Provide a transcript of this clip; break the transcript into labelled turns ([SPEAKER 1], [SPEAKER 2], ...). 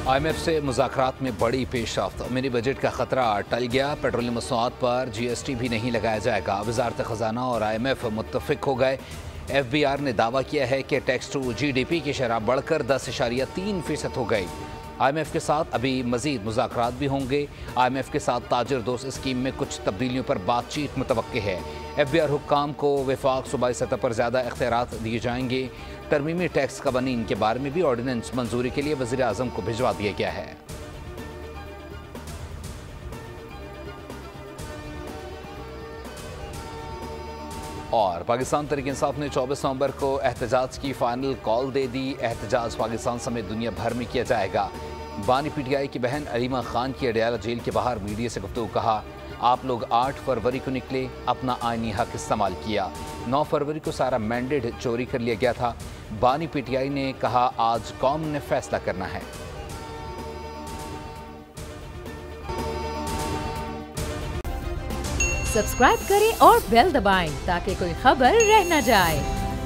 [SPEAKER 1] IMF से मुज़ाकरात में बड़ी पेशरफ्त। मिनी बजट का खतरा टल गया। पेट्रोलियम मसनूआत पर GST भी नहीं लगाया जाएगा। वजारत खजाना और IMF मुत्तफिक हो गए। FBR ने दावा किया है कि टैक्स टू GDP की शरह बढ़कर 10.3% हो गई। IMF के साथ अभी मजीद मुज़ाकरात भी होंगे। IMF के साथ ताजर दोस्त स्कीम में कुछ तब्दीलियों पर बातचीत मुतवक्के है। FBR हुक्काम को वफाक सूबाई सतह पर ज़्यादा इख्तियारात दिए जाएंगे। तरमीमी टैक्स कवानीन के बारे में भी ऑर्डिनेंस मंजूरी के लिए वज़ीर आज़म को भिजवा दिया गया है। और पाकिस्तान तहरीक इंसाफ ने 24 नवंबर को एहतजाज की फाइनल कॉल दे दी। एहतजाज पाकिस्तान समेत दुनिया भर में किया जाएगा। बानी PTI की बहन अलीमा खान की अडयाला जेल के बाहर मीडिया से गुफ्तगू। कहा, आप लोग 8 फरवरी को निकले, अपना आईनी हक इस्तेमाल किया। 9 फरवरी को सारा मैंडेट चोरी कर लिया गया था। बानी PTI ने कहा, आज कौम ने फैसला करना है।
[SPEAKER 2] सब्सक्राइब करें और बेल दबाएं ताकि कोई खबर रह न जाए।